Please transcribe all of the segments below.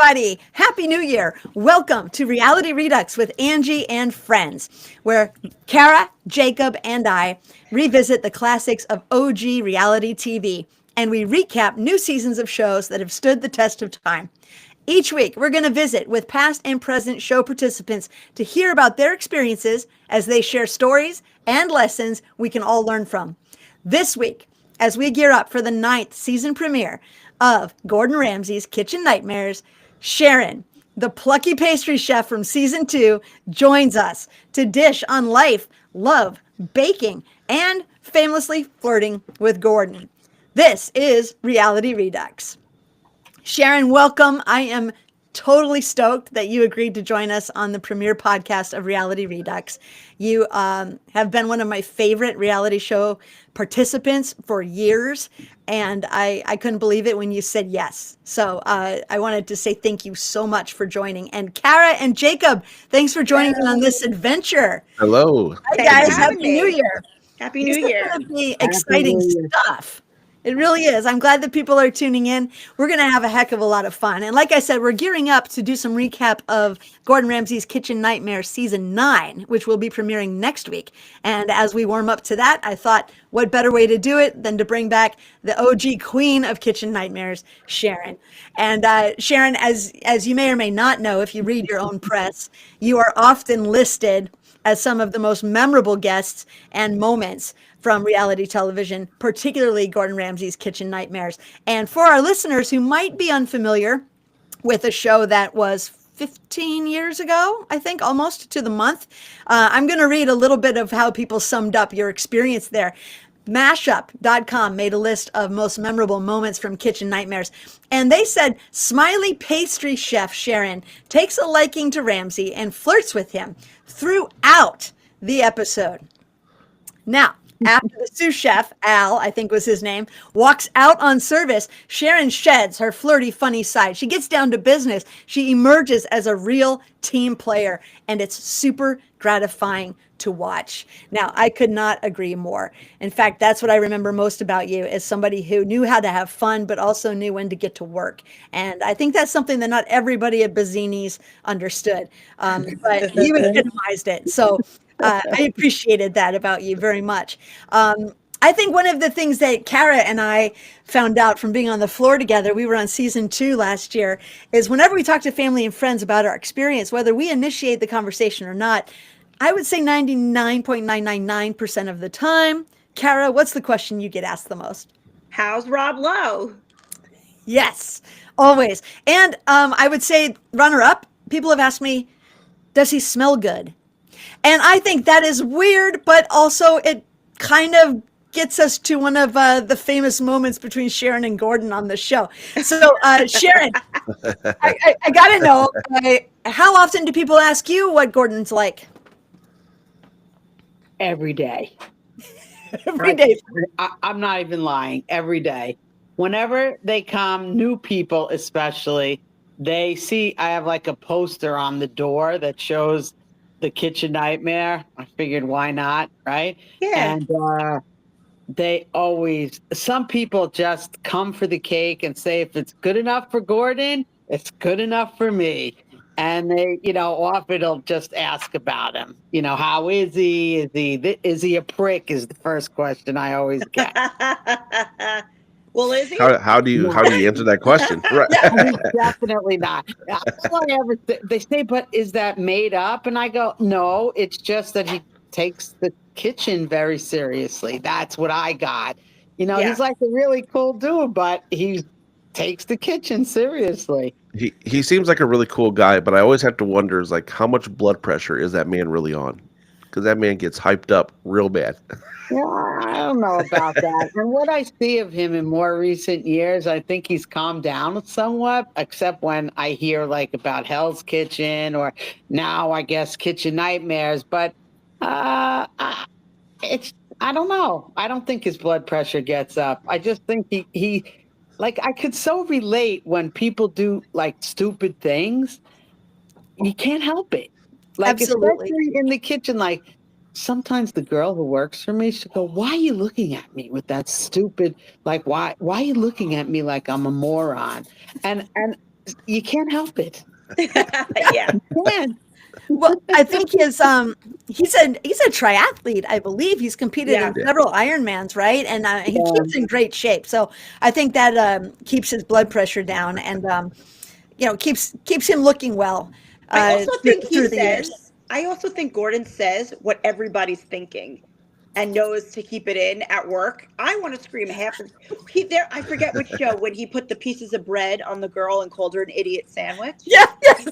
everybody. Happy New Year. Welcome to Reality Redux with Angie and friends, where Kara, Jacob, and I revisit the classics of OG reality TV, and we recap new seasons of shows that have stood the test of time. Each week, we're going to visit with past and present show participants to hear about their experiences as they share stories and lessons we can all learn from. This week, as we gear up for the 9th season premiere of Gordon Ramsay's Kitchen Nightmares, Sharon, the plucky pastry chef from season 2, joins us to dish on life, love, baking, and famously flirting with Gordon. This is Reality Redux. Sharon, welcome. I am totally stoked that you agreed to join us on the premiere podcast of Reality Redux. You have been one of my favorite reality show participants for years, and I couldn't believe it when you said yes. So I wanted to say thank you so much for joining. And Kara and Jacob, thanks for joining me on this adventure. Hello. Hi guys, Happy New Year. Happy New Year. This is going to be exciting stuff. It really is. I'm glad that people are tuning in. We're going to have a heck of a lot of fun. And like I said, we're gearing up to do some recap of Gordon Ramsay's Kitchen Nightmares Season 9, which will be premiering next week. And as we warm up to that, I thought, what better way to do it than to bring back the OG queen of Kitchen Nightmares, Sharon. And Sharon, as you may or may not know, if you read your own press, you are often listed as some of the most memorable guests and moments from reality television, particularly Gordon Ramsay's Kitchen Nightmares. And for our listeners who might be unfamiliar with a show that was 15 years ago, I think, almost to the month, I'm going to read a little bit of how people summed up your experience there. Mashup.com made a list of most memorable moments from Kitchen Nightmares. And they said, smiley pastry chef Sharon takes a liking to Ramsay and flirts with him throughout the episode. Now, after the sous chef, Al, I think was his name, walks out on service, Sharon sheds her flirty, funny side. She gets down to business. She emerges as a real team player, and it's super gratifying to watch. Now, I could not agree more. In fact, that's what I remember most about you, as somebody who knew how to have fun, but also knew when to get to work. And I think that's something that not everybody at Bazzini's understood, but you epitomized it. So I appreciated that about you very much. I think one of the things that Kara and I found out from being on the floor together, we were on season 2 last year, is whenever we talk to family and friends about our experience, whether we initiate the conversation or not, I would say 99.999% of the time. Kara, what's the question you get asked the most? How's Rob Lowe? Yes, always. And I would say runner up, people have asked me, does he smell good? And I think that is weird, but also it kind of gets us to one of the famous moments between Sharon and Gordon on the show. So, Sharon, I got to know, how often do people ask you what Gordon's like? Every day. Every day. I'm not even lying. Every day. Whenever they come, new people especially, they see I have like a poster on the door that shows the Kitchen Nightmare. I figured, why not, right? Yeah. And they always, some people just come for the cake and say, if it's good enough for Gordon, it's good enough for me. And they, often they'll just ask about him. How is he? Is he a prick? Is the first question I always get. Well, is he? How do you answer that question? Right. He's definitely not. They say, but is that made up? And I go, no, it's just that he takes the kitchen very seriously. That's what I got. He's like a really cool dude, but he takes the kitchen seriously. He seems like a really cool guy, but I always have to wonder, is like, how much blood pressure is that man really on? Because that man gets hyped up real bad. Yeah, I don't know about that. And what I see of him in more recent years, I think he's calmed down somewhat, except when I hear like about Hell's Kitchen or now I guess Kitchen Nightmares. But I don't know. I don't think his blood pressure gets up. I just think he like, I could so relate when people do like stupid things. You can't help it. Like, Absolutely. especially in the kitchen, like sometimes the girl who works for me, she'll go, why are you looking at me with that stupid, like, why are you looking at me like I'm a moron? And you can't help it. Yeah. You can't. Well, I think he's a triathlete, I believe. He's competed Yeah. in several Ironmans, right? And he Yeah. keeps in great shape. So I think that keeps his blood pressure down and keeps him looking well I also think he through the years. says, I also think Gordon says what everybody's thinking and knows to keep it in at work. I want to scream half. I forget which show when he put the pieces of bread on the girl and called her an idiot sandwich. Yeah, yes.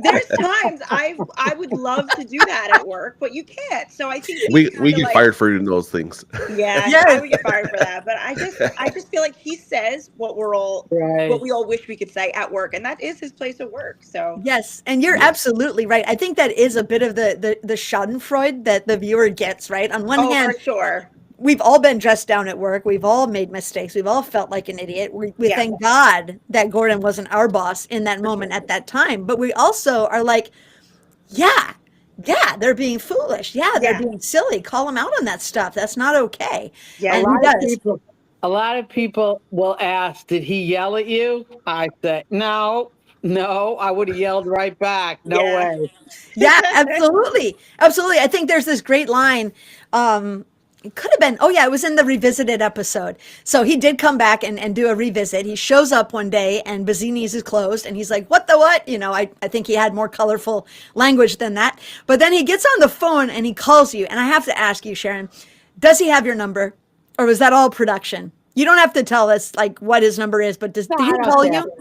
There's times I would love to do that at work, but you can't. So I think We he's kinda get like, fired for doing those things. yeah, Yes. I would get fired for that. But I just feel like he says what Right. we all wish we could say at work, and that is his place of work. So Yes, and you're absolutely right. I think that is a bit of the Schadenfreude that the viewer gets, right? On one hand, for sure. we've all been dressed down at work. We've all made mistakes. We've all felt like an idiot. We Yeah. thank God that Gordon wasn't our boss in that moment at that time. But we also are like, yeah, they're being foolish. Yeah, they're Yeah. being silly. Call them out on that stuff. That's not okay. Yeah. And A he lot of does. people, a lot of people will ask, "Did he yell at you?" I say, "No, no." I would have yelled right back. No Yeah. way. Yeah, absolutely. Absolutely. I think there's this great line. It could have been, oh yeah, it was in the revisited episode. So he did come back and do a revisit. He shows up one day and Bazzini's is closed and he's like, what the what? I think he had more colorful language than that. But then he gets on the phone and he calls you. And I have to ask you, Sharon, does he have your number? Or was that all production? You don't have to tell us like what his number is, but did No, he I don't call care. you?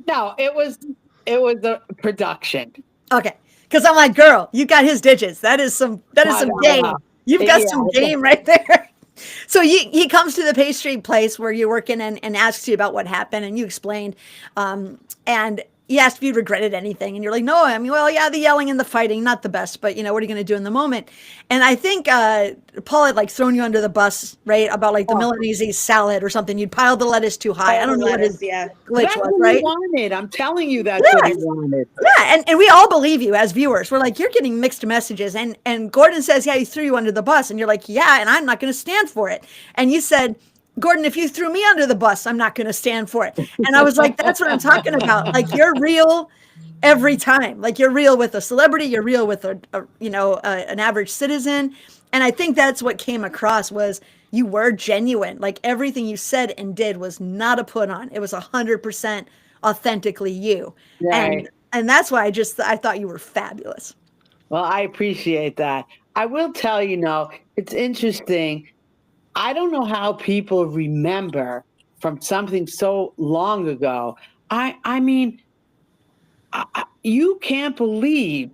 No, it was the production. Okay. Because I'm like, girl, you got his digits. That is some No. game. You've got Yeah, some okay. game right there. So he comes to the pastry place where you're working and asks you about what happened, and you explained. And he asked if you regretted anything, and you're like, no, I mean, well, yeah, the yelling and the fighting, not the best, but what are you going to do in the moment? And I think Paul had like thrown you under the bus, right? About like the Milanese salad or something. You'd piled the lettuce too high. I don't know what his Yeah. glitch That's was, what he right? wanted. I'm telling you, that's what he Yes. wanted. Yeah, and we all believe you as viewers. We're like, you're getting mixed messages. And Gordon says, yeah, he threw you under the bus. And you're like, yeah, and I'm not going to stand for it. And you said, Gordon, if you threw me under the bus, I'm not going to stand for it. And I was like, that's what I'm talking about. Like, you're real every time. Like, you're real with a celebrity. You're real with an average citizen. And I think that's what came across was you were genuine. Like, everything you said and did was not a put on. It was 100% authentically you. Right. And that's why I thought you were fabulous. Well, I appreciate that. I will tell you, it's interesting. I don't know how people remember from something so long ago. I mean, you can't believe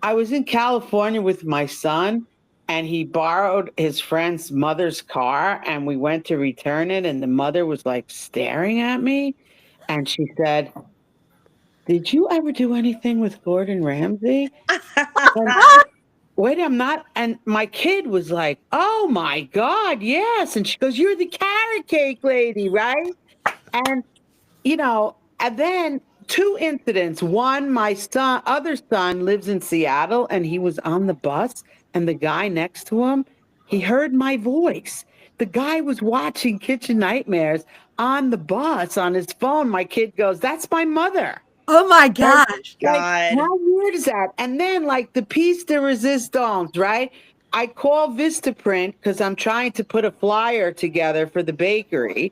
I was in California with my son and he borrowed his friend's mother's car and we went to return it. And the mother was like staring at me and she said, "Did you ever do anything with Gordon Ramsay?" And, wait, I'm not. And my kid was like, "Oh my God, yes." And she goes, "You're the carrot cake lady, right?" And, and then two incidents. One, my other son lives in Seattle and he was on the bus and the guy next to him, he heard my voice. The guy was watching Kitchen Nightmares on the bus on his phone. My kid goes, "That's my mother." Oh my gosh. God. How weird is that? And then like the piece de resistance, right? I call Vistaprint because I'm trying to put a flyer together for the bakery.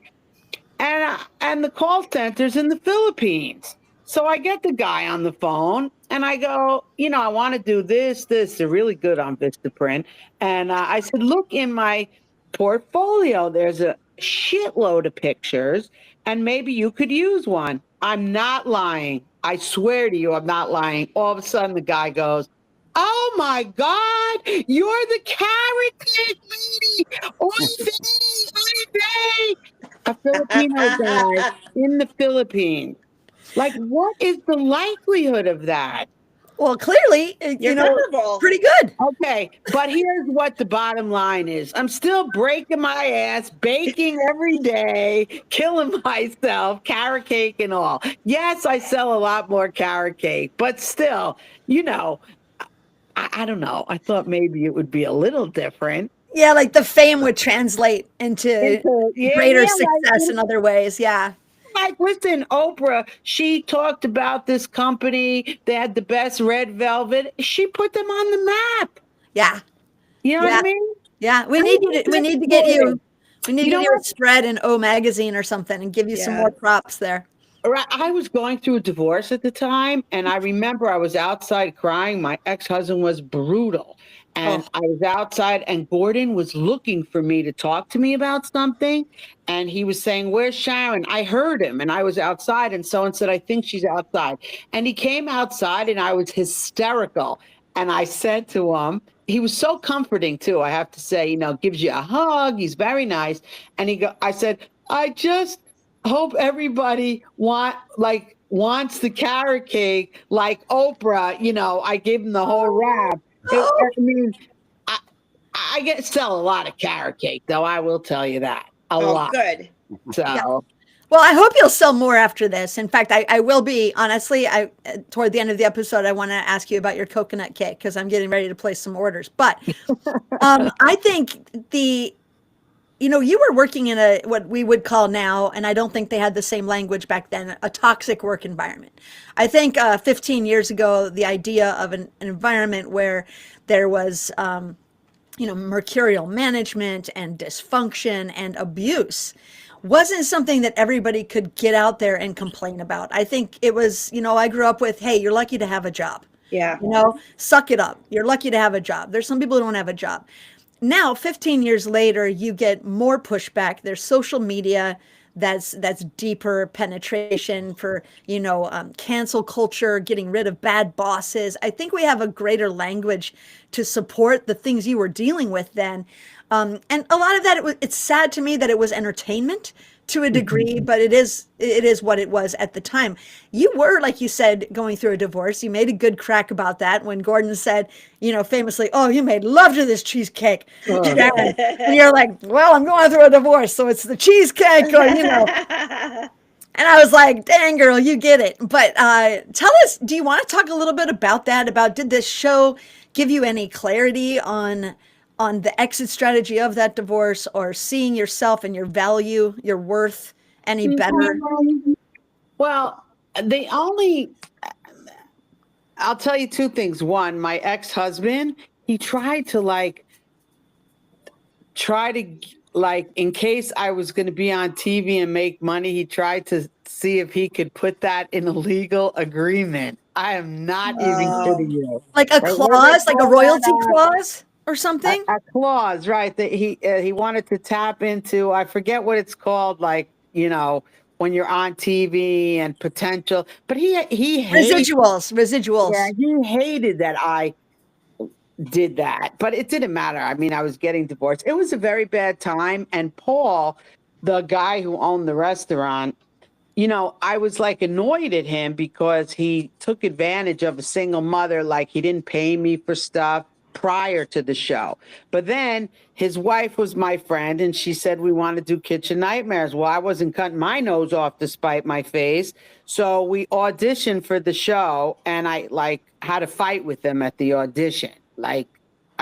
And the call center's in the Philippines. So I get the guy on the phone and I go, I want to do this. They're really good on Vistaprint. And I said, look in my portfolio. There's a shitload of pictures and maybe you could use one. I'm not lying. I swear to you, I'm not lying. All of a sudden the guy goes, "Oh my God, you're the carrot cake lady. Oy vey, oy vey." A Filipino guy in the Philippines. Like, what is the likelihood of that? Well, clearly, You're memorable. pretty good. Okay, but here's what the bottom line is. I'm still breaking my ass, baking every day, killing myself, carrot cake and all. Yes, I sell a lot more carrot cake, but still, I don't know. I thought maybe it would be a little different. Yeah, like the fame would translate into greater success in other ways. Yeah. like, listen, Oprah, she talked about this company. They had the best red velvet. She put them on the map. Yeah. You know Yeah. what I mean? Yeah. We I need think you to, we that's need to get you, important. we need You to know do a what? spread in O Magazine or something and give you some more props there. Right. I was going through a divorce at the time, and I remember I was outside crying. My ex-husband was brutal, and Oh, I was outside, and Gordon was looking for me to talk to me about something, and he was saying, "Where's Sharon?" I heard him, and I was outside, and someone said, "I think she's outside," and he came outside, and I was hysterical, and I said to him, he was so comforting too, I have to say, gives you a hug. He's very nice, and I said, "I just hope everybody wants the carrot cake like Oprah." I gave him the whole rap. I mean, I, I get sell a lot of carrot cake, though. I will tell you that a Oh, lot. good. yeah. So Well, I hope you'll sell more after this. In fact, I will be honestly. Toward the end of the episode, I want to ask you about your coconut cake because I'm getting ready to place some orders. But I think you were working in a what we would call now, and I don't think they had the same language back then, a toxic work environment. I think 15 years ago, the idea of an environment where there was mercurial management and dysfunction and abuse wasn't something that everybody could get out there and complain about. I think it was, I grew up with, hey, you're lucky to have a job. Yeah. Suck it up. You're lucky to have a job. There's some people who don't have a job. Now, 15 years later, you get more pushback. There's social media that's deeper penetration for cancel culture, getting rid of bad bosses. I think we have a greater language to support the things you were dealing with then, and a lot of that it's sad to me that it was entertainment to a degree, but it is what it was at the time. You were, like you said, going through a divorce. You made a good crack about that when Gordon said, famously, "Oh, you made love to this cheesecake, Sharon." And you're like, "Well, I'm going through a divorce, so it's the cheesecake," or And I was like, "Dang, girl, you get it." But tell us, do you want to talk a little bit about that? About did this show give you any clarity on the exit strategy of that divorce, or seeing yourself and your value, your worth any better? Well, the only I'll tell you two things. One, my ex-husband, he tried to in case I was going to be on TV and make money, he tried to see if he could put that in a legal agreement. I am not even Oh, kidding you. Like a What do they clause, like a call royalty that? clause or something? A clause, right? That he wanted to tap into. I forget what it's called. When you're on TV and potential. But he hated. Residuals, Yeah, residuals. he hated that I did that, but it didn't matter. I mean, I was getting divorced. It was a very bad time. And Paul, the guy who owned the restaurant, I was annoyed at him because he took advantage of a single mother. Like, he didn't pay me for stuff prior to the show. But then his wife was my friend, and she said, "We want to do Kitchen Nightmares." Well, I wasn't cutting my nose off to spite my face. So we auditioned for the show, and I had a fight with him at the audition. I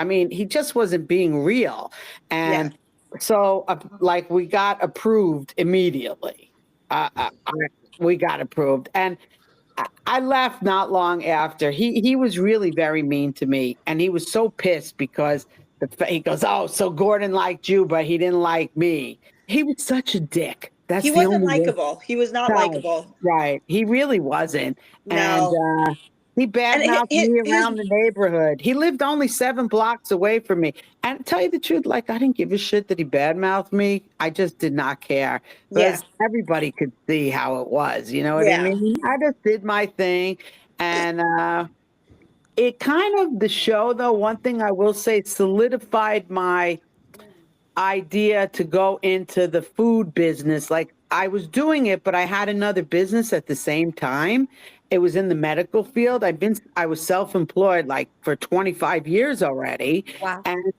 mean, he just wasn't being real. yeah. And so, we got approved immediately. We got approved, and I left not long after. He was really very mean to me, and he was so pissed because he goes, "Oh, so Gordon liked you, but he didn't like me." He was such a dick. He That's the wasn't only way. likable. He was not No, likable. right. He really wasn't. And No. he And badmouthed me around the neighborhood. He lived only 7 blocks away from me. And to tell you the truth, I didn't give a shit that he badmouthed me. I just did not care yeah. because everybody could see how it was. You know what I Yeah. mean? I just did my thing. And it kind of, the show, though, one thing I will say, solidified my idea to go into the food business. I was doing it, but I had another business at the same time. It was in the medical field. I was self-employed for 25 years already. Wow. And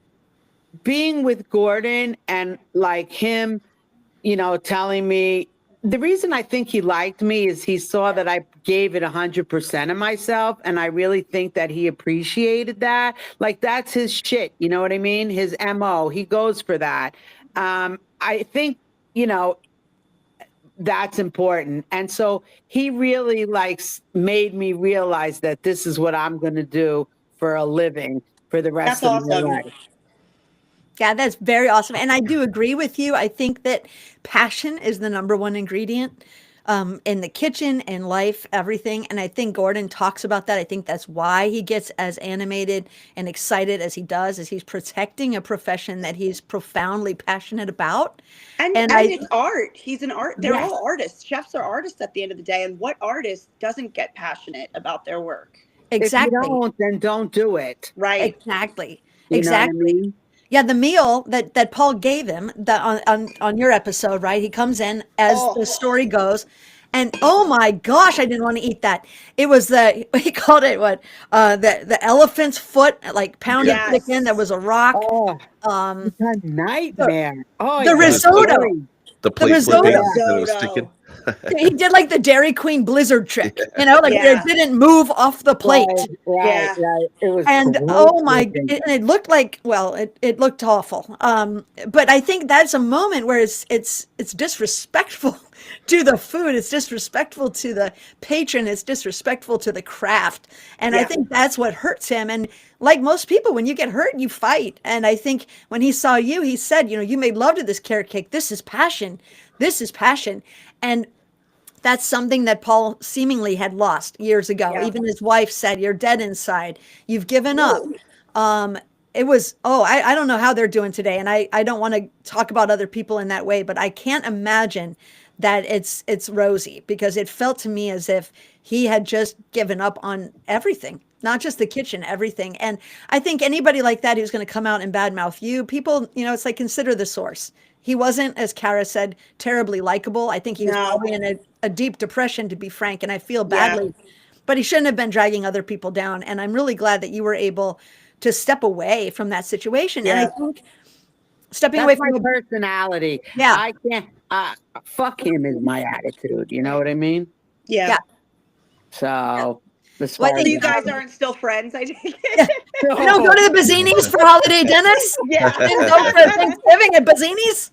being with Gordon and him, telling me, the reason I think he liked me is he saw that I gave it 100% of myself. And I really think that he appreciated that. That's his shit. You know what I mean? His MO, he goes for that. I think, that's important. And so he really made me realize that this is what I'm going to do for a living for the rest That's of my awesome. life. Yeah, that's very awesome. And I do agree with you. I think that passion is the number one ingredient in the kitchen, in life, everything. And I think Gordon talks about that. I think that's why he gets as animated and excited as he does, is he's protecting a profession that he's profoundly passionate about. And And and I, it's art. He's an art. They're yes, all artists. Chefs are artists at the end of the day. And what artist doesn't get passionate about their work? If you exactly, don't, then don't do it. Right. exactly, You know what I exactly. mean? Yeah, the meal that Paul gave him that on your episode, right? He comes in as Oh, the story goes, and oh my gosh, I didn't want to eat that. It was the he called it what the elephant's foot, like pounded Yeah. chicken. That yes. was a rock. Oh, Um, it's a the, nightmare. Oh, the yeah. Was it the risotto, the the plate risotto. flipping Yeah. that it was sticking? Risotto. He did like the Dairy Queen blizzard trick, like it Yeah. didn't move off the plate. Right, right, Yeah. right. It was And gross oh my, looking. and it looked like, well, it looked awful. But I think that's a moment where it's disrespectful to the food. It's disrespectful to the patron. It's disrespectful to the craft. And I Yeah. think that's what hurts him. And like most people, when you get hurt, you fight. And I think when he saw you, he said, you made love to this carrot cake. This is passion. This is passion. And that's something that Paul seemingly had lost years ago. Yeah. Even his wife said, "You're dead inside. You've given up." Ooh. It was, I don't know how they're doing today. And I don't want to talk about other people in that way, but I can't imagine that it's rosy, because it felt to me as if he had just given up on everything, not just the kitchen, everything. And I think anybody like that who's going to come out and badmouth you, people, it's like, consider the source. He wasn't, as Kara said, terribly likable. I think he was No. probably in a deep depression, to be frank, and I feel Yeah. badly. But he shouldn't have been dragging other people down. And I'm really glad that you were able to step away from that situation. And I Yeah. think stepping That's away my from personality. yeah, I can't, fuck him is my attitude. You know what I mean? Yeah. yeah. So, as Well, I far So think as you guys that. aren't still friends, I take yeah. it? You don't go to the Bazzinis for holiday dinners? Yeah. You didn't go for Thanksgiving at Bazzinis?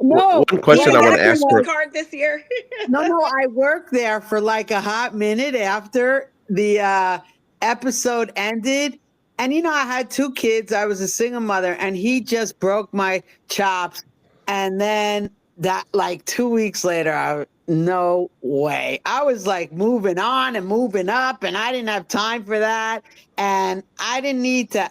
No, One question Well, I you want got to a ask report her. card this year. no, I worked there for like a hot minute after the episode ended. And I had 2 kids. I was a single mother, and he just broke my chops. And then that, like 2 weeks later, no way. I was like moving on and moving up, and I didn't have time for that. And I didn't need to.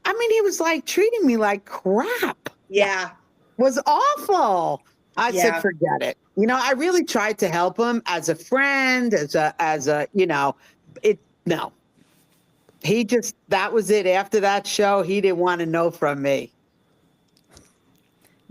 I mean, he was like treating me like crap. Yeah. Was awful. I said, Yeah. forget it. I really tried to help him as a friend, as a, it, no. He just, that was it. After that show, he didn't want to know from me.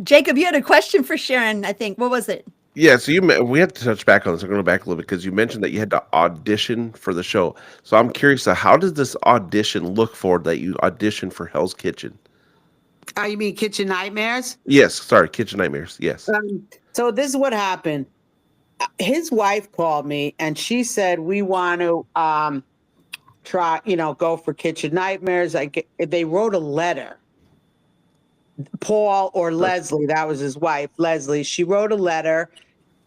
Jacob, you had a question for Sharon, I think. What was it? Yeah, so we have to touch back on this. I'm going to go back a little bit because you mentioned that you had to audition for the show. So I'm curious, how does this audition look for that you auditioned for Hell's Kitchen? Oh, you mean Kitchen Nightmares? Yes, sorry, Kitchen Nightmares. Yes. So this is what happened. His wife called me and she said, we want to try, go for Kitchen Nightmares. They wrote a letter. Paul or Leslie, that was his wife, Leslie. She wrote a letter,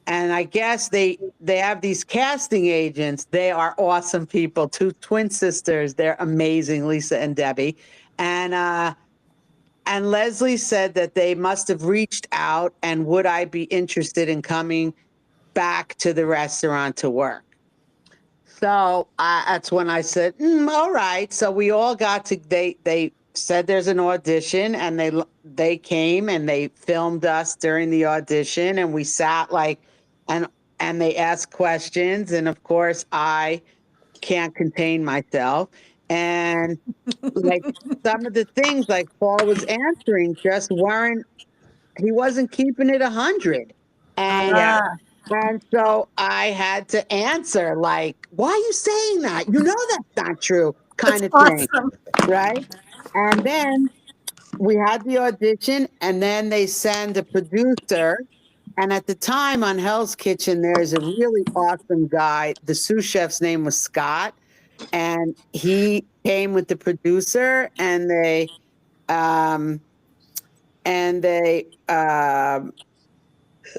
and I guess they have these casting agents. They are awesome people, 2 twin sisters. They're amazing, Lisa and Debbie. And Leslie said that they must have reached out and would I be interested in coming back to the restaurant to work. So that's when I said, all right. So we all got to, they said there's an audition, and they came and they filmed us during the audition, and we sat and they asked questions. And of course I can't contain myself. And like some of the things like Paul was answering just he wasn't keeping it 100. And Yeah. and so I had to answer like, why are you saying that? That's not true, kind That's of thing. awesome. Right. And then we had the audition, and then they send a producer. And at the time on Hell's Kitchen, there's a really awesome guy. The sous chef's name was Scott. And he came with the producer, and um,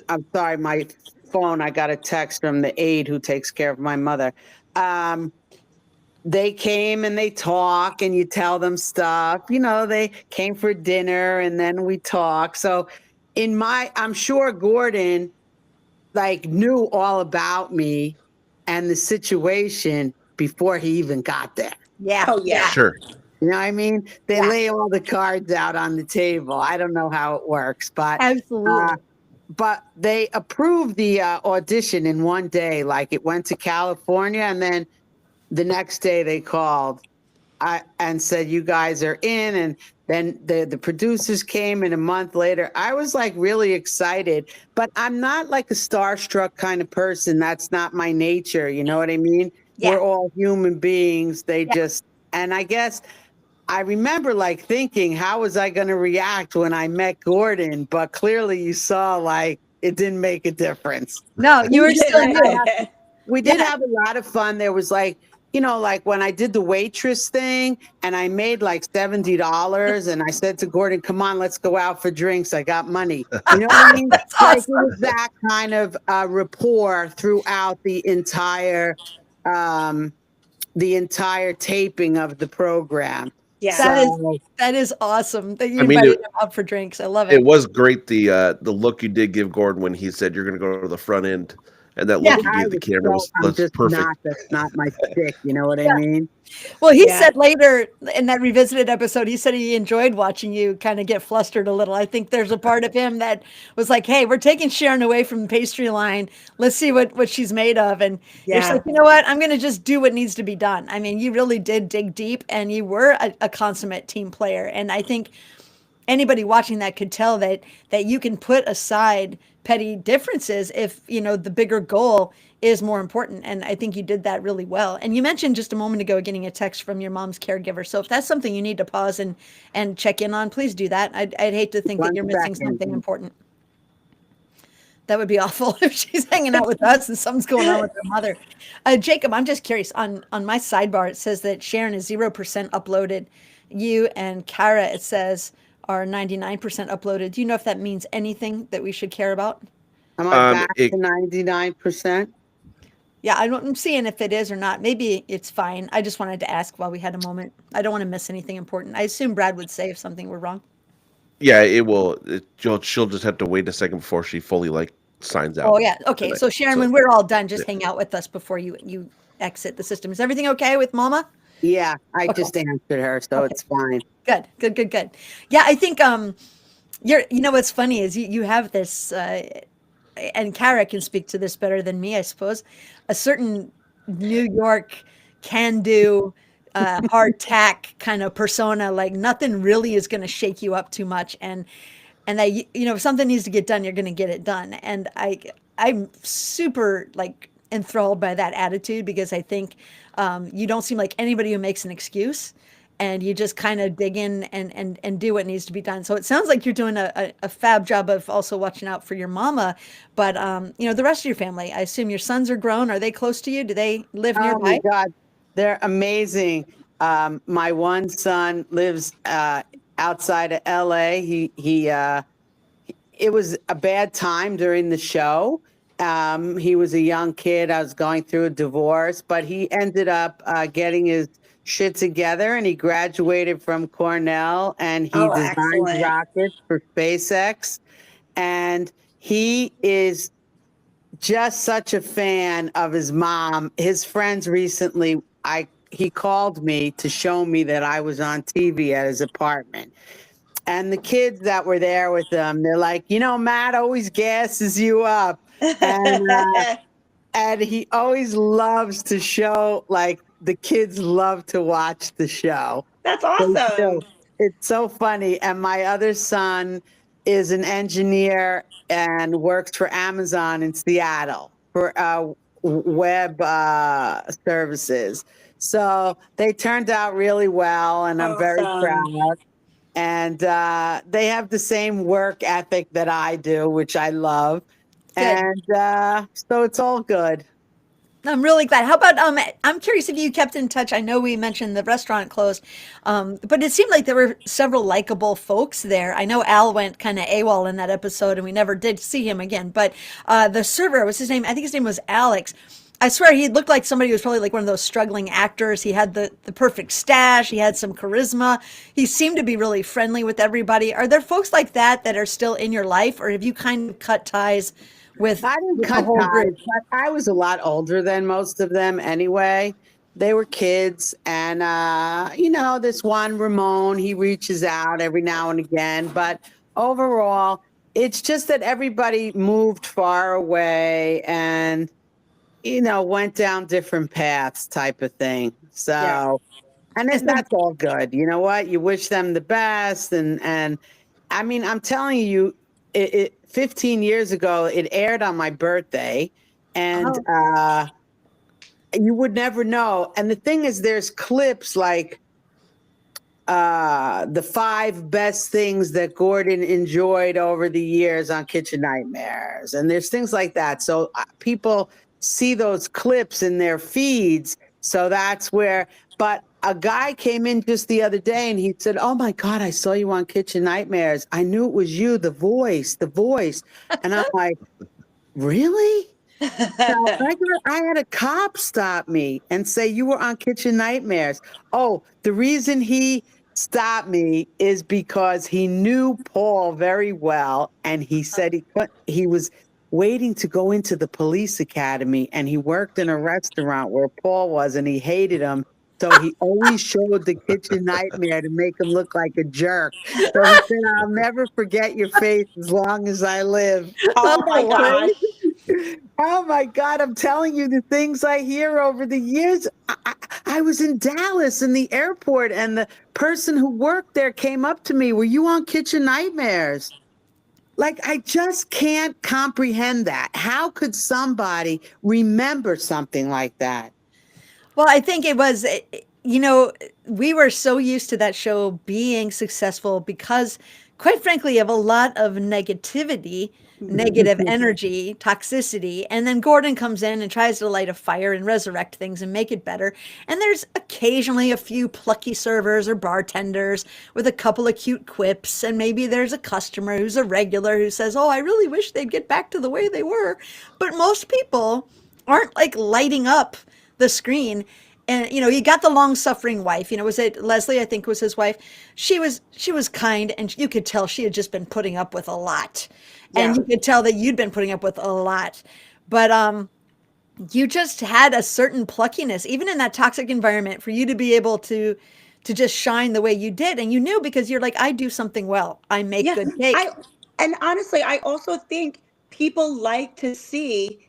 I'm sorry, my phone, I got a text from the aide who takes care of my mother. Um, they came and they talk and you tell them stuff. They came for dinner and then we talk. So I'm sure Gordon like knew all about me and the situation before he even got there. Yeah. Oh yeah. Sure. You know what I mean? They Yeah. lay all the cards out on the table. I don't know how it works, Absolutely. but they approved the audition in one day. Like it went to California, and then the next day they called and said, "You guys are in." And then the producers came, and a month later, I was like really excited. But I'm not like a starstruck kind of person. That's not my nature. You know what I mean? Yeah. We're all human beings. Yeah. And I guess I remember like thinking, how was I going to react when I met Gordon? But clearly you saw like it didn't make a difference. No, you were still you. We did Yeah. have a lot of fun. There was like, like when I did the waitress thing and I made like $70 and I said to Gordon, come on, let's go out for drinks. I got money. You know what I mean? That's Like it awesome. was that kind of rapport throughout um, the entire taping of the program. Yeah. That is awesome that you I mean, invited him out for drinks. I love it it. was great the look you did give Gordon when he said you're going to go to the front end, and that Yeah. look you gave the camera I'm was just perfect. that's not my stick. You know what I Yeah. mean? Well, he Yeah. said later in that revisited episode, he said he enjoyed watching you kind of get flustered a little. I think there's a part of him that was like, "Hey, we're taking Sharon away from the pastry line. Let's see what she's made of." And you're just Yeah. like, you know what? I'm going to just do what needs to be done. I mean, you really did dig deep, and you were a consummate team player. And I think anybody watching that could tell that you can put aside petty differences if the bigger goal is more important. And I think you did that really well. And you mentioned just a moment ago getting a text from your mom's caregiver, so if that's something you need to pause and check in on, please do that. I'd hate to think that One you're missing second. something important. That would be awful if she's hanging out with us and something's going on with her mother. Jacob, I'm just curious. On my sidebar, it says that Sharon is 0% uploaded. You and Kara, it says, are 99% uploaded. Do you know if that means anything that we should care about? Am I back It to 99%? Yeah, I'm seeing if it is or not. Maybe it's fine. I just wanted to ask while we had a moment. I don't want to miss anything important. I assume Brad would say if something were wrong. Yeah, it will. She'll just have to wait a second before she fully signs out. Oh yeah. Okay. tonight. So Sharon, So, when we're all done, just yeah. hang out with us before you exit the system. Is everything okay with Mama? Yeah, I Okay. just answered her, so Okay. it's fine. Good. Good. Good. Good. Yeah, I think what's funny is you have this and Kara can speak to this better than me, I suppose. A certain New York can do, hard tack kind of persona. Like nothing really is going to shake you up too much, and that if something needs to get done, you're going to get it done. And I'm super like enthralled by that attitude because I think you don't seem like anybody who makes an excuse, and you just kind of dig in and do what needs to be done. So it sounds like you're doing a fab job of also watching out for your mama, but the rest of your family. I assume your sons are grown. Are they close to you? Do they live Oh my nearby? God, they're amazing. My one son lives outside of LA. It was a bad time during the show. He was a young kid. I was going through a divorce, but he ended up getting his shit together and he graduated from Cornell and he Oh, designed excellent. rockets for SpaceX. And he is just such a fan of his mom. His friends recently, he called me to show me that I was on TV at his apartment. And the kids that were there with them, they're like, Matt always gasses you up. And and he always loves to show, like the kids love to watch the show. That's They awesome. do. It's so funny. And my other son is an engineer and works for Amazon in Seattle for web services. So they turned out really well, and I'm very Awesome. proud. And they have the same work ethic that I do, which I love. Good. And so it's all good. I'm really glad. How about I'm curious if you kept in touch. I know we mentioned the restaurant closed, but it seemed like there were several likable folks there. I know Al went kind of AWOL in that episode, and we never did see him again. But the server, what's his name? I think his name was Alex. I swear he looked like somebody who was probably like one of those struggling actors. He had the perfect stash. He had some charisma. He seemed to be really friendly with everybody. Are there folks like that that are still in your life, or have you kind of cut ties with, I didn't with the cut whole ties, group? but I was a lot older than most of them anyway. They were kids, and this one Ramon, he reaches out every now and again, but overall, it's just that everybody moved far away and went down different paths type of thing. Yeah. So, and Is the that's all good. You know what? You wish them the best. And I mean, I'm telling you, 15 years ago, it aired on my birthday. And Oh, you would never know. And the thing is, there's clips like the 5 best things that Gordon enjoyed over the years on Kitchen Nightmares. And there's things like that. So people see those clips in their feeds. So that's where, but a guy came in just the other day and he said, "Oh my God, I saw you on Kitchen Nightmares. I knew it was you, the voice, the voice." And I'm like, really? So I had a cop stop me and say, "You were on Kitchen Nightmares." Oh, the reason he stopped me is because he knew Paul very well, and he said he was waiting to go into the police academy, and he worked in a restaurant where Paul was, and he hated him. So he always showed the Kitchen Nightmare to make him look like a jerk. So he said, "I'll never forget your face as long as I live." Oh Isn't my that gosh. crazy? Oh my God, I'm telling you the things I hear over the years. I was in Dallas in the airport, and the person who worked there came up to me, "Were you on Kitchen Nightmares?" Like, I just can't comprehend that. How could somebody remember something like that? well, I think it was, you know, we were so used to that show being successful because, quite frankly, of a lot of negativity, negative energy, toxicity. And then Gordon comes in and tries to light a fire and resurrect things and make it better. And there's occasionally a few plucky servers or bartenders with a couple of cute quips. And maybe there's a customer who's a regular who says, "Oh, I really wish they'd get back to the way they were." But most people aren't like lighting up the screen. And you got the long suffering wife. Was it Leslie? I think was his wife. She was kind, and you could tell she had just been putting up with a lot, and Yeah. you could tell that you'd been putting up with a lot. But you just had a certain pluckiness, even in that toxic environment, for you to be able to just shine the way you did, and you knew because you're like, I do something well. I make Yeah. good cake. I and honestly, I also think people like to see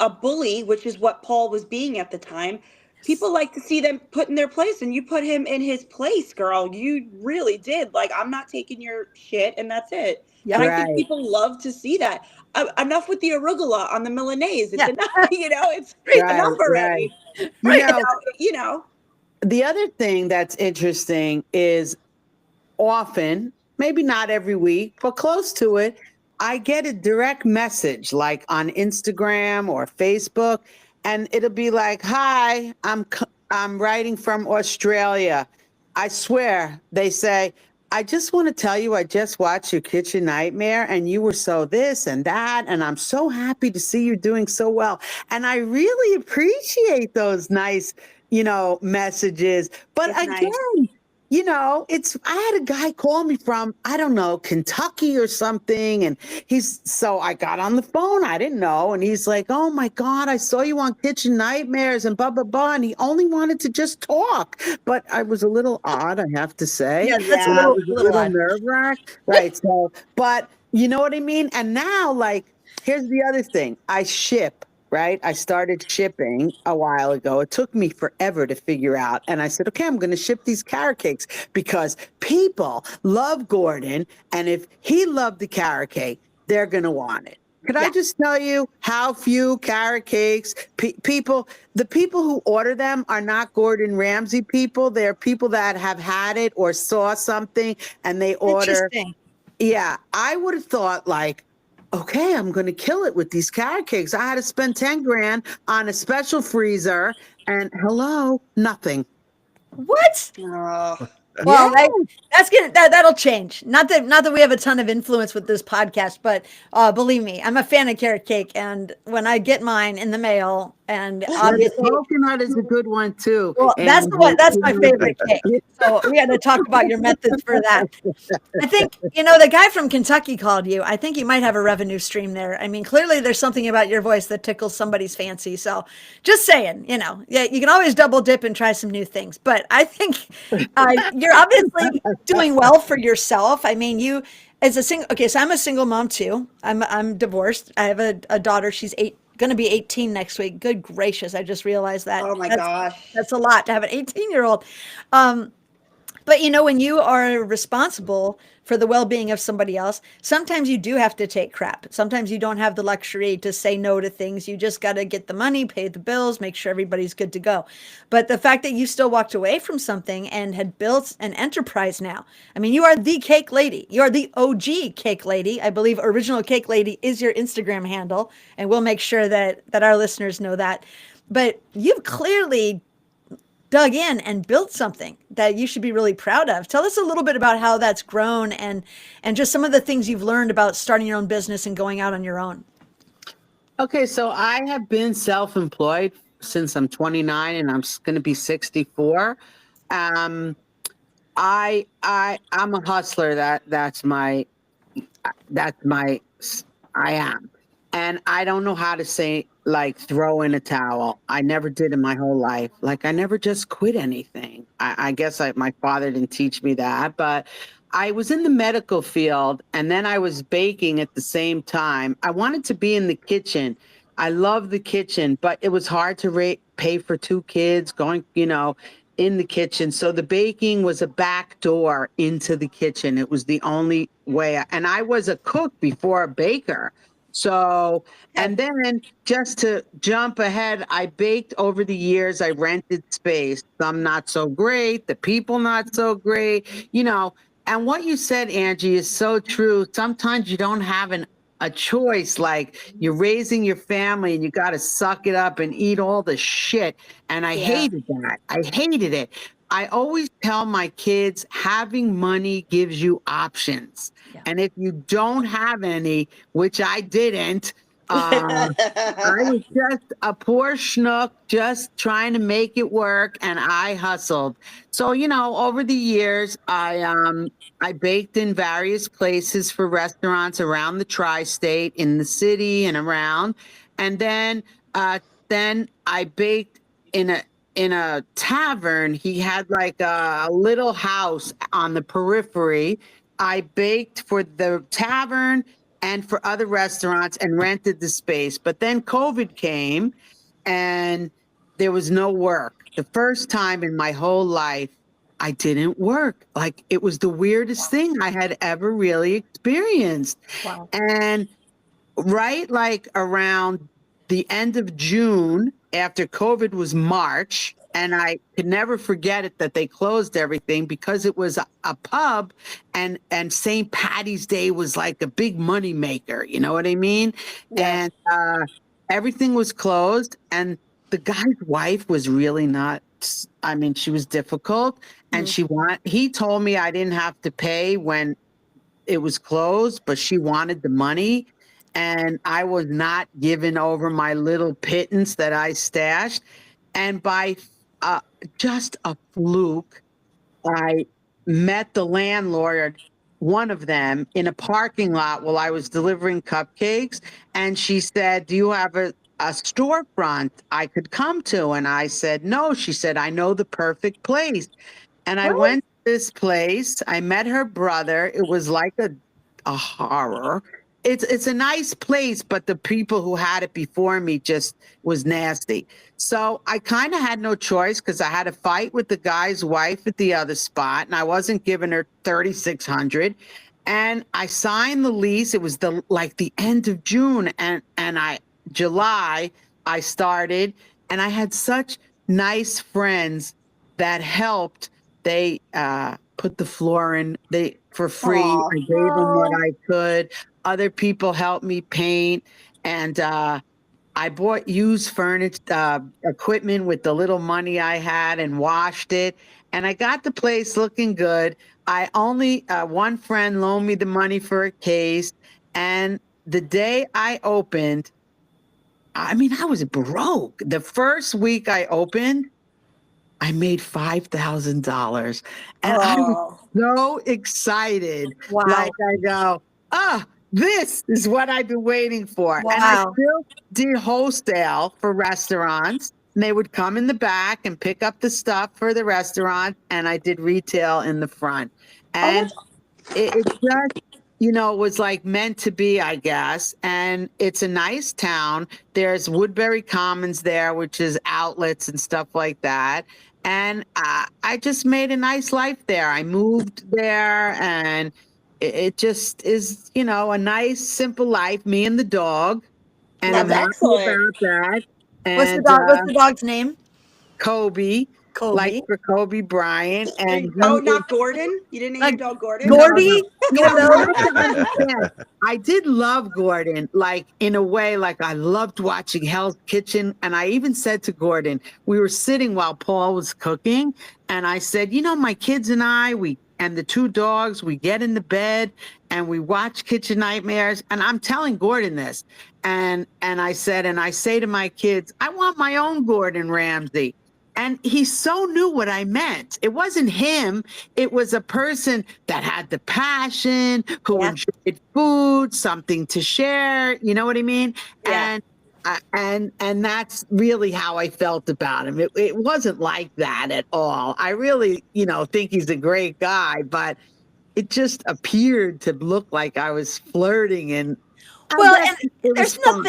a bully, which is what Paul was being at the time. People like to see them put in their place, and you put him in his place, girl. You really did. Like, I'm not taking your shit, and that's it. And Yep. I think Right, people love to see that. Enough with the arugula on the Milanese. It's Yeah. enough, it's Right. right, enough right. already. You Right. know, You know. the other thing that's interesting is often, maybe not every week, but close to it, I get a direct message like on Instagram or Facebook, and it'll be like, "Hi, I'm writing from Australia." I swear, they say, "I just want to tell you, I just watched your Kitchen Nightmare, and you were so this and that, and I'm so happy to see you doing so well." And I really appreciate those nice, messages. But It's nice. again, I had a guy call me from, I don't know, Kentucky or something. And so I got on the phone. I didn't know. And he's like, "Oh my God, I saw you on Kitchen Nightmares and blah, blah, blah." And he only wanted to just talk. But I was a little odd, I have to say. Yeah, that's a And I Yeah. little was a a little little odd. nerve wracked. Right. So, but you know what I mean? And now, like, here's the other thing. I ship. Right. I started shipping a while ago. It took me forever to figure out. And I said, "Okay, I'm going to ship these carrot cakes because people love Gordon. And if he loved the carrot cake, they're going to want it." Could I Yeah. just tell you how few carrot cakes the people who order them are not Gordon Ramsay people. They're people that have had it or saw something and they order. Interesting. Yeah, I would have thought like, okay, I'm going to kill it with these carrot cakes. I had to spend 10 grand on a special freezer and hello, nothing. What? Oh, Well, Yeah. that'll change. Not that we have a ton of influence with this podcast, but believe me, I'm a fan of carrot cake, and when I get mine in the mail, and But the obviously, coconut is a good one too. well, that's And the one. That's my favorite cake. So we had to talk about your methods for that. I think, the guy from Kentucky called you. I think you might have a revenue stream there. I mean, clearly there's something about your voice that tickles somebody's fancy. So just saying, yeah, you can always double dip and try some new things. But I think you're obviously doing well for yourself. I mean, you as a single, okay, so I'm a single mom too. I'm divorced. I have a daughter. She's going to be 18 next week. Good gracious. I just realized that. oh my gosh. That's a lot to have an 18-year-old. But when you are responsible for the well-being of somebody else, sometimes you do have to take crap. Sometimes you don't have the luxury to say no to things. You just got to get the money, pay the bills, make sure everybody's good to go. But the fact that you still walked away from something and had built an enterprise now, I mean, you are the cake lady. You are the OG cake lady. I believe Original Cake Lady is your Instagram handle, and we'll make sure that our listeners know that. But you've clearly dug in and built something that you should be really proud of. Tell us a little bit about how that's grown and just some of the things you've learned about starting your own business and going out on your own. Okay, so I have been self-employed since I'm 29 and I'm going to be 64. I'm a hustler. That's my I am. And I don't know how to say like throw in a towel. I never did in my whole life. Like I never just quit anything. I guess my father didn't teach me that, but I was in the medical field and then I was baking at the same time. I wanted to be in the kitchen. I love the kitchen, but it was hard to pay for two kids going, in the kitchen. So the baking was a back door into the kitchen. It was the only way. And I was a cook before a baker. So, and then just to jump ahead, I baked over the years. I rented space, some not so great, the people not so great, And what you said, Angie, is so true. Sometimes you don't have a choice. Like you're raising your family and you got to suck it up and eat all the shit. And I hated that. I hated it. I always tell my kids having money gives you options. Yeah. And if you don't have any, which I didn't, I was just a poor schnook just trying to make it work and I hustled. So, over the years, I baked in various places for restaurants around the tri-state, in the city and around. And then I baked in a tavern. He had like a little house on the periphery. I baked for the tavern and for other restaurants and rented the space. But then COVID came and there was no work. The first time in my whole life, I didn't work. Like it was the weirdest thing I had ever really experienced. Wow. And right like around the end of June, after COVID was March, and I could never forget it that they closed everything because it was a pub and St. Patty's Day was like a big money maker. You know what I mean? Yeah. And everything was closed and the guy's wife was really not, I mean, she was difficult and he told me I didn't have to pay when it was closed, but she wanted the money. And I was not giving over my little pittance that I stashed. And by just a fluke, I met the landlord, one of them, in a parking lot while I was delivering cupcakes. And she said, do you have a storefront I could come to? And I said, no. She said, I know the perfect place. And I went to this place. I met her brother. It was like a horror. It's a nice place, but the people who had it before me just was nasty. So I kind of had no choice because I had a fight with the guy's wife at the other spot, and I wasn't giving her $3,600. And I signed the lease. It was the end of June, and July I started, and I had such nice friends that helped. They put the floor in for free. Aw. I gave them what I could. other people helped me paint, and I bought used furniture, equipment with the little money I had and washed it. And I got the place looking good. I only, one friend loaned me the money for a case. And the day I opened, I mean, I was broke. The first week I opened, I made $5,000. And I was Oh, so excited. Wow. Like I go, ah, this is what I've been waiting for. And I Wow. still did wholesale for restaurants. And they would come in the back and pick up the stuff for the restaurant. And I did retail in the front. oh, And it just, was like meant to be, I guess. And it's a nice town. There's Woodbury Commons there, which is outlets and stuff like that. And I just made a nice life there. I moved there, and it just is, a nice, simple life. Me and the dog, and That's I'm happy excellent. about that. What's the And dog? What's the dog's name? Kobe, like Kobe. for Kobe Bryant, and Oh, not Gordon? You didn't name Like your dog Gordon? Gordy. You have to understand. I did love Gordon, like in a way, like I loved watching Hell's Kitchen. And I even said to Gordon, we were sitting while Paul was cooking, and I said, my kids and I, and the two dogs, we get in the bed and we watch Kitchen Nightmares. And I'm telling Gordon this. And I said, and I say to my kids, I want my own Gordon Ramsay. And he so knew what I meant. It wasn't him. It was a person that had the passion, who Yeah. enjoyed food, something to share. You know what I mean? Yeah. And that's really how I felt about him. It wasn't like that at all. I really, think he's a great guy, but it just appeared to look like I was flirting. And Well, guess and it was fun.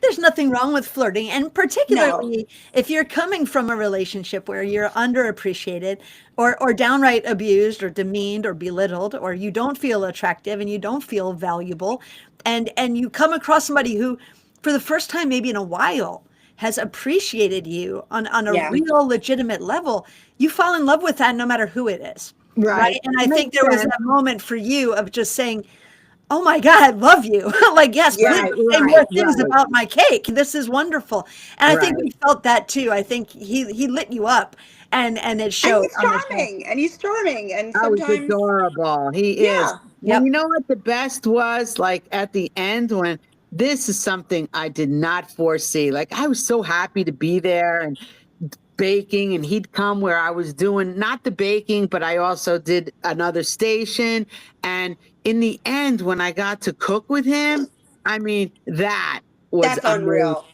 there's nothing wrong with flirting, and particularly if you're coming from a relationship where you're underappreciated or downright abused or demeaned or belittled, or you don't feel attractive and you don't feel valuable, and you come across somebody who for the first time maybe in a while has appreciated you on a Yeah. real legitimate level, you fall in love with that no matter who it is. Right. And I think Makes there was sense. that moment for you of just saying, oh my God, I love you. Like, yes, Yeah, please say more things about my cake. This is wonderful. And I think we felt that too. I think he lit you up, and it And showed he's on the show. charming. And he's charming. And Oh, he's sometimes, adorable. He is. yeah. Yep. And you know what the best was? Like at the end, when this is something I did not foresee. Like I was so happy to be there and baking, and he'd come where I was doing not the baking, but I also did another station. And in the end, when I got to cook with him, I mean, that was That's unreal.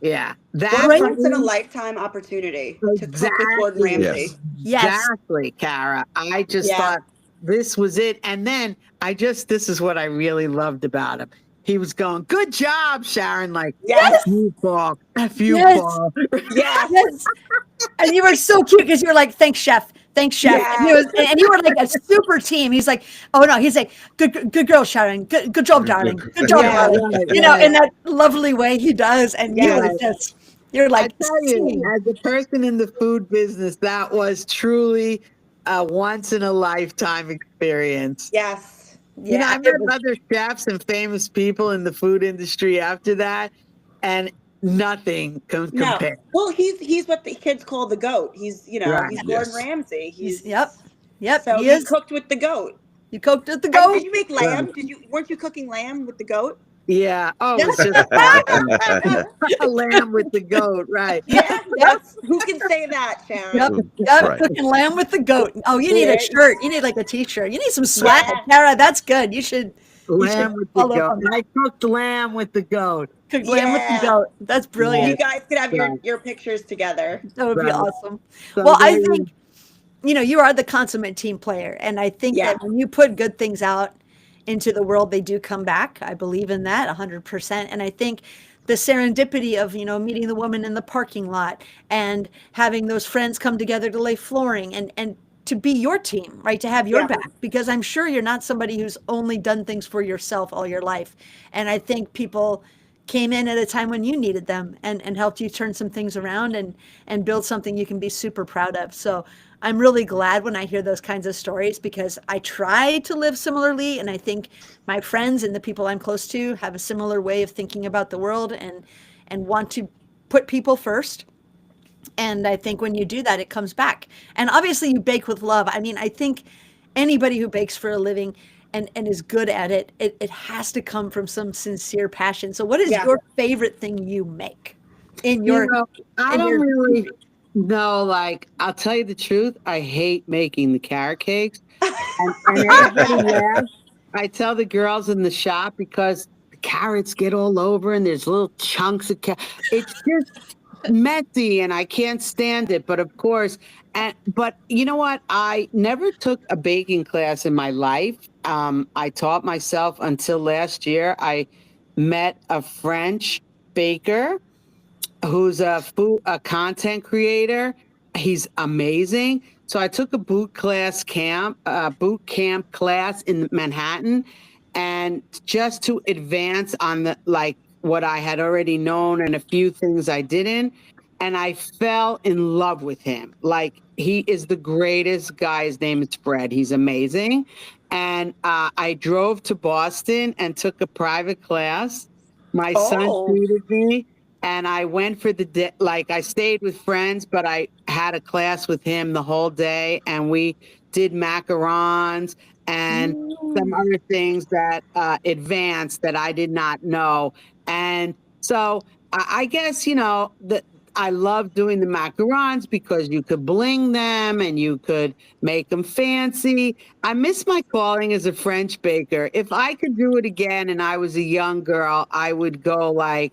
Yeah. What That a once in a lifetime opportunity to cook with Gordon Ramsay. Yes. Exactly, Kara. I just Yeah. thought this was it. And then this is what I really loved about him. He was going, good job, Sharon. Like, Yes. F you, Paul. F you, Yes. Paul. Yes. Yes. And you were so cute because you were like, thanks, chef. Thanks, chef. Yes. And you were like a super team. He's like, oh no, he's like, good girl, Sharon. Good job, darling. Good job, Yeah. darling. In that lovely way he does. And you Yes. was just, you're like, I tell you, "See." as a person in the food business, that was truly a once in a lifetime experience. Yes. Yeah, I met other chefs and famous people in the food industry after that, and nothing can No. compare. Well, he's what the kids call the GOAT. He's Right. he's Gordon Yes. Ramsay. Yep. So He he is. cooked with the GOAT. You cooked at the And go. did you make lamb? Weren't you cooking lamb with the GOAT? Yeah. Oh, it's just awesome. A lamb with the goat, right? Yeah. That's who can say that, Sharon? Yep. Right. Cooking lamb with the goat. Oh, you need a Right. shirt. You need like a t-shirt. You need some swag. Yeah. Tara, that's good. You should Lamb with the follow up goat. on that. I cooked lamb with the goat. Cook lamb with the Yeah. goat. That's You brilliant. guys could have Right. your pictures together. That would be Right. awesome. So Well, I there you- think, you are the consummate team player. And I think Yeah. that when you put good things out into the world, they do come back. I believe in that 100%. And I think the serendipity of, meeting the woman in the parking lot and having those friends come together to lay flooring and to be your team, right? To have your Yeah. back, because I'm sure you're not somebody who's only done things for yourself all your life. And I think people came in at a time when you needed them and helped you turn some things around and build something you can be super proud of. So I'm really glad when I hear those kinds of stories because I try to live similarly. And I think my friends and the people I'm close to have a similar way of thinking about the world and want to put people first. And I think when you do that, it comes back. And obviously, you bake with love. I mean, I think anybody who bakes for a living and is good at it, it has to come from some sincere passion. So, what is Yeah. your favorite thing you make in You your know, I in don't your really know. Like, I'll tell you the truth. I hate making the carrot cakes, and everybody laughs. I tell the girls in the shop because the carrots get all over, and there's little chunks of carrot. It's just messy, and I can't stand it. But of course, but you know what? I never took a baking class in my life. I taught myself until last year. I met a French baker who's a content creator. He's amazing. So I took a boot camp class in Manhattan, and just to advance on the like what I had already known and a few things I didn't. And I fell in love with him. Like he is the greatest guy. His name is Fred. He's amazing. And I drove to Boston and took a private class. My son Oh. treated me, and I went for the day. Like I stayed with friends, but I had a class with him the whole day, and we did macarons and some Mm. other things that advanced that I did not know. And so I guess that I love doing the macarons because you could bling them and you could make them fancy. I miss my calling as a French baker. If I could do it again and I was a young girl, I would go like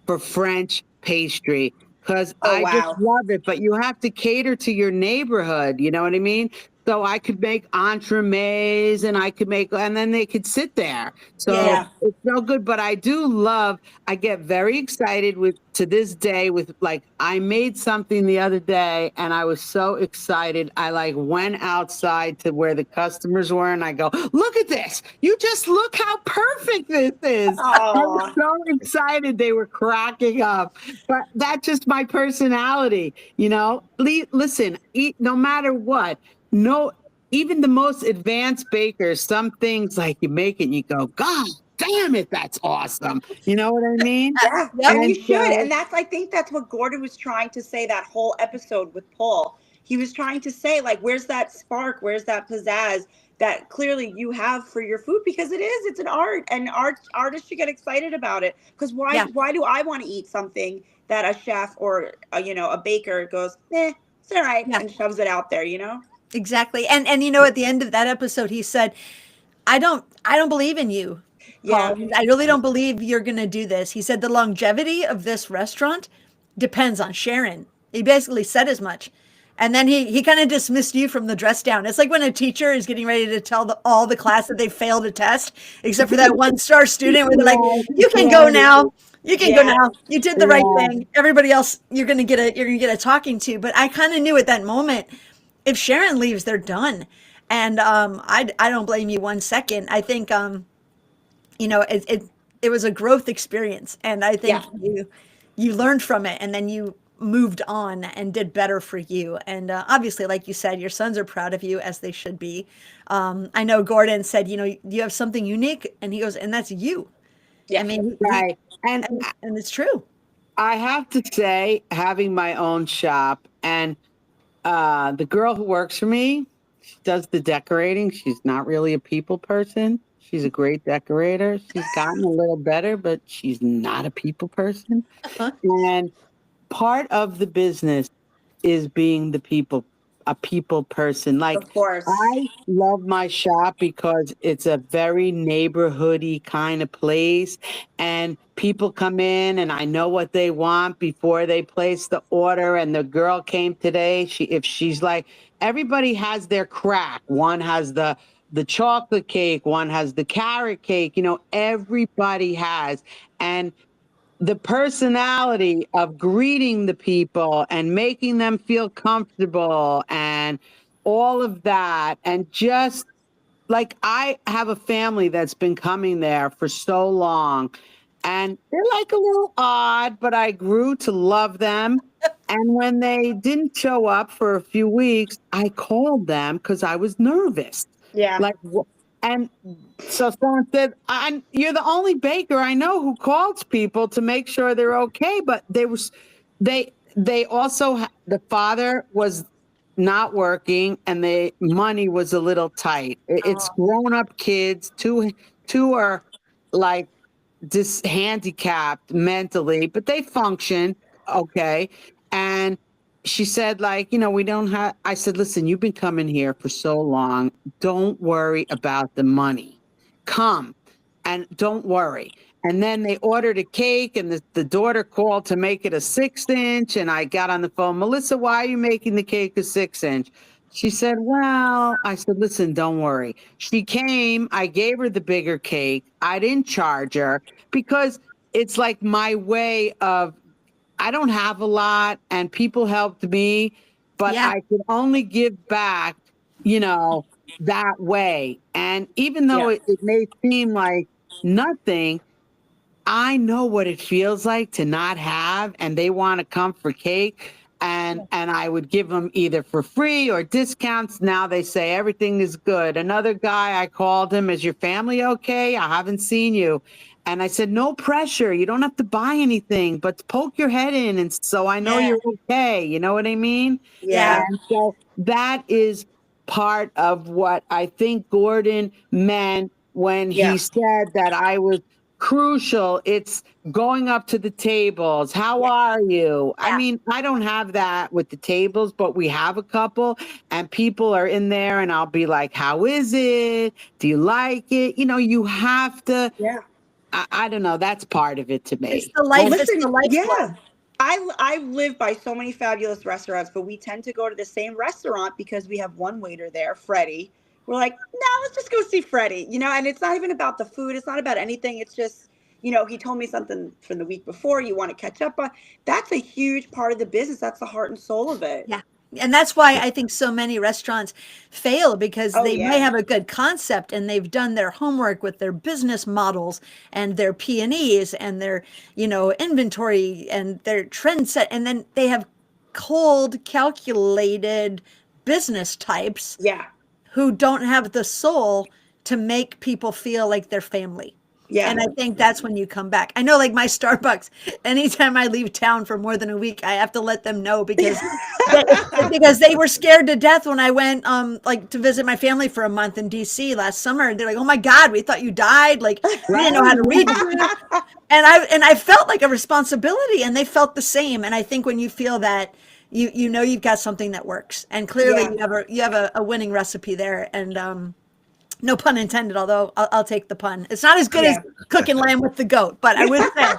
for French pastry because Oh, I just wow. love it. But you have to cater to your neighborhood. You know what I mean? So I could make entremets and and then they could sit there. So yeah. Yeah. it's no good. But I get very excited to this day with like, I made something the other day and I was so excited. I like went outside to where the customers were and I go, look at this. You just look how perfect this is. I was Oh, so excited they were cracking up. But that's just my personality, you know. Listen, no matter what, no, even the most advanced bakers, some things like you make it and you go, God damn it, that's awesome. You know what I mean? yeah. Yep. And you And should. so And I think that's what Gordon was trying to say that whole episode with Paul. He was trying to say, like, where's that spark? Where's that pizzazz that clearly you have for your food? Because it's an art, and artists should get excited about it. Because Yeah. why do I want to eat something that a chef or a baker goes, it's all right, Yeah. and shoves it out there, you know? Exactly. And at the end of that episode, he said, I don't believe in you, Paul. Yeah. I really don't believe you're going to do this. He said the longevity of this restaurant depends on Sharon. He basically said as much. And then he kind of dismissed you from the dress down. It's like when a teacher is getting ready to tell all the class that they failed a test, except for that one star student where they're like, yeah, you can go yeah, now. You can go Yeah. now. You did the right yeah. thing. Everybody else, you're gonna get a talking to. But I kind of knew at that moment, if Sharon leaves, they're done. And I don't blame you 1 second. I think it was a growth experience, and I think Yeah. you learned from it, and then you moved on and did better for you. And obviously, like you said, your sons are proud of you as they should be. I know Gordon said, you have something unique, and he goes, and that's you. I Yeah. mean, Right. And and it's true. I have to say, having my own shop and the girl who works for me, she does the decorating. She's not really a people person. She's a great decorator. She's gotten a little better, but she's not a people person. Uh-huh. And part of the business is being a people person. Like Of course. I love my shop because it's a very neighborhoody kind of place, and people come in and I know what they want before they place the order. And the girl came today. If she's like, everybody has their crack. One has the chocolate cake, one has the carrot cake. Everybody has. And the personality of greeting the people and making them feel comfortable and all of that. And just like I have a family that's been coming there for so long. And they're like a little odd, but I grew to love them. And when they didn't show up for a few weeks, I called them because I was nervous. Yeah. Like, and so someone said, "You're the only baker I know who calls people to make sure they're okay." But they also the father was not working, and the money was a little tight. It's Oh, grown up kids. Two are like handicapped mentally, but they function okay. And she said, like, we don't have, I said, listen, you've been coming here for so long. Don't worry about the money. Come and don't worry. And then they ordered a cake, and the daughter called to make it a 6-inch. And I got on the phone, Melissa, why are you making the cake a 6-inch? She said, well, I said, listen, don't worry. She came, I gave her the bigger cake. I didn't charge her because it's like my way of, I don't have a lot and people helped me, but yeah. I could only give back, you know, that way. And even though Yeah. it may seem like nothing, I know what it feels like to not have, and they want to come for cake. And I would give them either for free or discounts. Now they say everything is good. Another guy, I called him, is your family okay? I haven't seen you. And I said, no pressure. You don't have to buy anything, but poke your head in. And so I know Yeah. you're okay. You know what I mean? Yeah. And so that is part of what I think Gordon meant when he Yeah. said that I was crucial. It's going up to the tables. How Yeah. are you? I Yeah. mean, I don't have that with the tables, but we have a couple, and people are in there, and I'll be like, how is it? Do you like it? You have to, Yeah. I don't know. That's part of it to It's me. the life. It's the Listen, lifeblood. yeah. I live by so many fabulous restaurants, but we tend to go to the same restaurant because we have one waiter there, Freddie. We're like, no, let's just go see Freddie, and it's not even about the food. It's not about anything. It's just, he told me something from the week before you want to catch up on. That's a huge part of the business. That's the heart and soul of it. Yeah. And that's why I think so many restaurants fail because Oh they may yeah. have a good concept and they've done their homework with their business models and their P&Es and their, inventory and their trend set. And then they have cold, calculated business types Yeah. who don't have the soul to make people feel like they're family. Yeah. And I think that's when you come back. I know, like my Starbucks, anytime I leave town for more than a week, I have to let them know because they were scared to death when I went like to visit my family for a month in DC last summer. They're like, "Oh my God, we thought you died. Like we didn't know how to reach you." And I felt like a responsibility, and they felt the same. And I think when you feel that, you know you've got something that works, and clearly Yeah. you have a winning recipe there. And no pun intended, although I'll take the pun. It's not as good as Yeah. cooking lamb with the goat, but I would say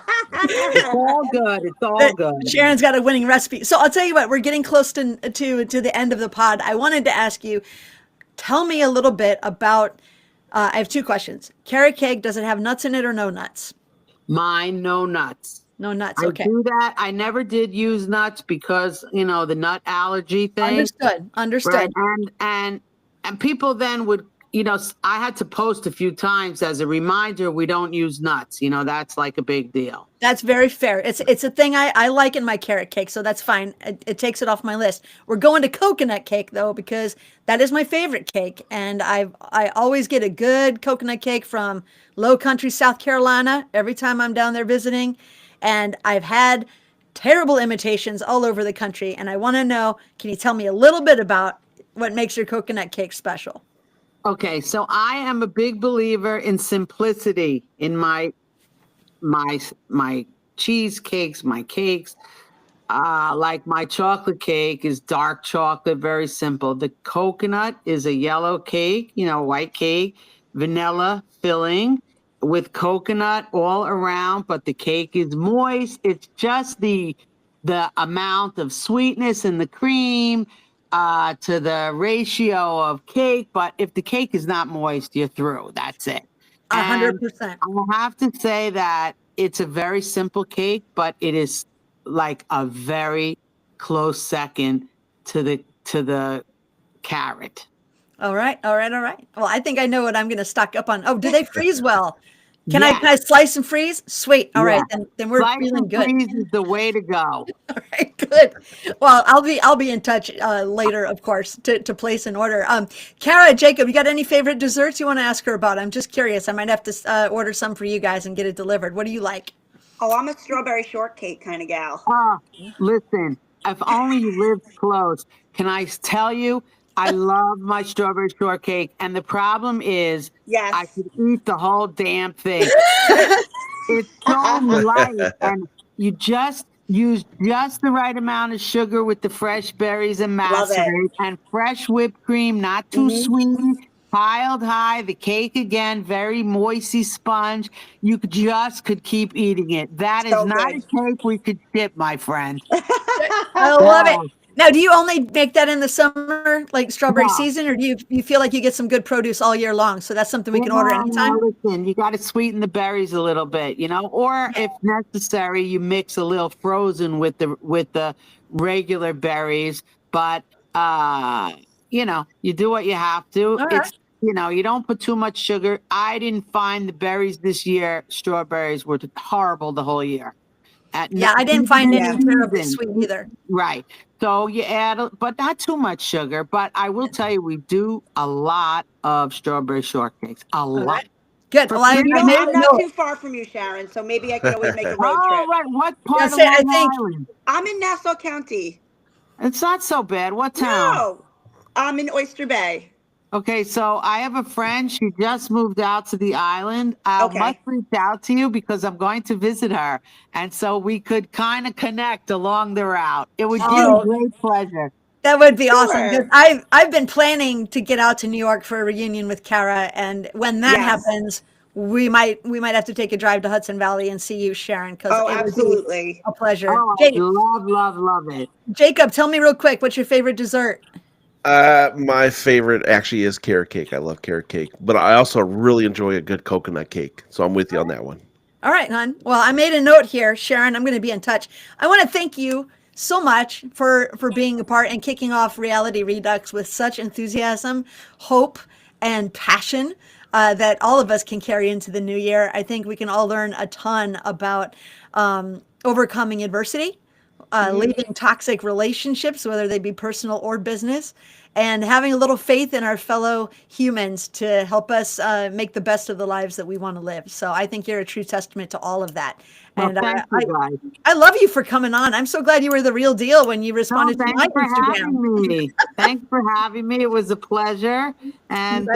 It's all good. It's all that good. Sharon's got a winning recipe. So I'll tell you what, we're getting close to the end of the pod. I wanted to ask you, tell me a little bit about. I have two questions. Carrot cake, does it have nuts in it or no nuts? Mine, no nuts. No nuts. I Okay. do that. I never did use nuts because, the nut allergy thing. Understood. Right. Understood. And people then would, I had to post a few times as a reminder, we don't use nuts. That's like a big deal. That's very fair. It's a thing I like in my carrot cake, so that's fine. It takes it off my list. We're going to coconut cake though, because that is my favorite cake, and I always get a good coconut cake from Low Country, South Carolina, every time I'm down there visiting, and I've had terrible imitations all over the country, and I want to know, can you tell me a little bit about what makes your coconut cake special? Okay, so I am a big believer in simplicity in my cheesecakes, my cakes. Like my chocolate cake is dark chocolate, very simple. The coconut is a yellow cake, white cake, vanilla filling with coconut all around, but the cake is moist. It's just the amount of sweetness in the cream to the ratio of cake. But if the cake is not moist, you're through. That's it. And 100%. I have to say that it's a very simple cake, but it is like a very close second to the carrot. All right, all right, all right. Well, I think I know what I'm going to stock up on. Oh, do they freeze well? Can I slice and freeze? Sweet. All right, Yeah. then we're Slice feeling and good. freeze is the way to go. All right, good. Well, I'll be in touch later, of course, to place an order. Kara, Jacob, you got any favorite desserts you want to ask her about? I'm just curious. I might have to order some for you guys and get it delivered. What do you like? Oh, I'm a strawberry shortcake kind of gal. Listen, if only you lived close. Can I tell you, I love my strawberry shortcake, and the problem is Yes. I could eat the whole damn thing. It's so light, and you just use just the right amount of sugar with the fresh berries and Love it. macerate, and fresh whipped cream, not too sweet, piled high. The cake again, very moisty sponge. You could keep eating it. That is So not good. a cake we could skip, my friend. I love it. Now, do you only make that in the summer, like strawberry No. season, or do you feel like you get some good produce all year long? So that's something we can order anytime? Listen, you got to sweeten the berries a little bit, or if necessary, you mix a little frozen with the regular berries. But you do what you have to. All right. It's you don't put too much sugar. I didn't find the berries this year. Strawberries were horrible the whole year. Yeah, I didn't find Yeah. any terribly sweet either. Right. So you add, but not too much sugar. But I will tell you, we do a lot of strawberry shortcakes. A lot. Good. Well, I I'm made a not note. too far from you, Sharon, so maybe I could always make a road Oh, trip. right. What part of say, I Long think- Island? I'm in Nassau County. It's not so bad. What town? No, I'm in Oyster Bay. Okay, so I have a friend. She just moved out to the island. I Okay. must reach out to you because I'm going to visit her. And so we could kind of connect along the route. It would give Oh. me great pleasure. That would be awesome. Sure. 'Cause I've been planning to get out to New York for a reunion with Kara, and when that Yes. happens, we might have to take a drive to Hudson Valley and see you, Sharon, because Oh, it would be absolutely. a pleasure. Oh, I love it. Jacob, tell me real quick, what's your favorite dessert? My favorite actually is carrot cake. I love carrot cake, but I also really enjoy a good coconut cake. So I'm with you on that one. All right, hon. Well, I made a note here, Sharon. I'm going to be in touch. I want to thank you so much for being a part and kicking off Reality Redux with such enthusiasm, hope, and passion that all of us can carry into the new year. I think we can all learn a ton about overcoming adversity, leaving toxic relationships, whether they be personal or business, and having a little faith in our fellow humans to help us make the best of the lives that we want to live. So I think you're a true testament to all of that. Well, And thank you, guys. I love you for coming on. I'm so glad you were the real deal when you responded to my Thanks for Instagram. having me. Thanks for having me. It was a pleasure. And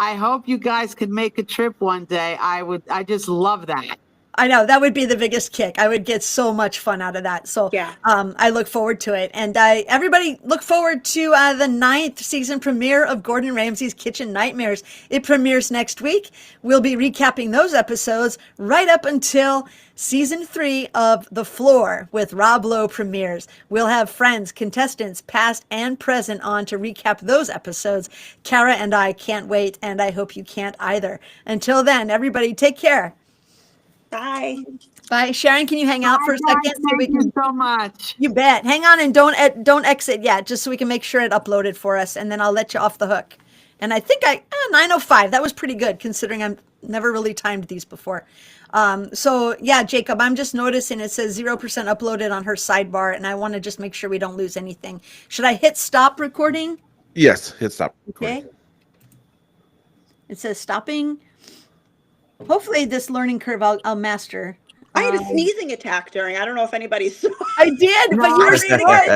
I hope you guys could make a trip one day. I just love that. I know that would be the biggest kick. I would get so much fun out of that. So Yeah. I look forward to it. And everybody look forward to the 9th season premiere of Gordon Ramsay's Kitchen Nightmares. It premieres next week. We'll be recapping those episodes right up until season 3 of The Floor with Rob Lowe premieres. We'll have friends, contestants, past and present on to recap those episodes. Kara and I can't wait, and I hope you can't either. Until then, everybody take care. Bye. Bye. Sharon, can you hang out for a second? So we Thank can, you so much. you bet. Hang on and don't exit yet, just so we can make sure it uploaded for us, and then I'll let you off the hook. And I think 9:05. That was pretty good considering I've never really timed these before. So yeah, Jacob, I'm just noticing it says 0% uploaded on her sidebar, and I want to just make sure we don't lose anything. Should I hit stop recording? Yes, hit stop. Okay. It says stopping. Hopefully this learning curve I'll master. I had a sneezing attack during. I don't know if anybody saw. I did, but you were No. snoring.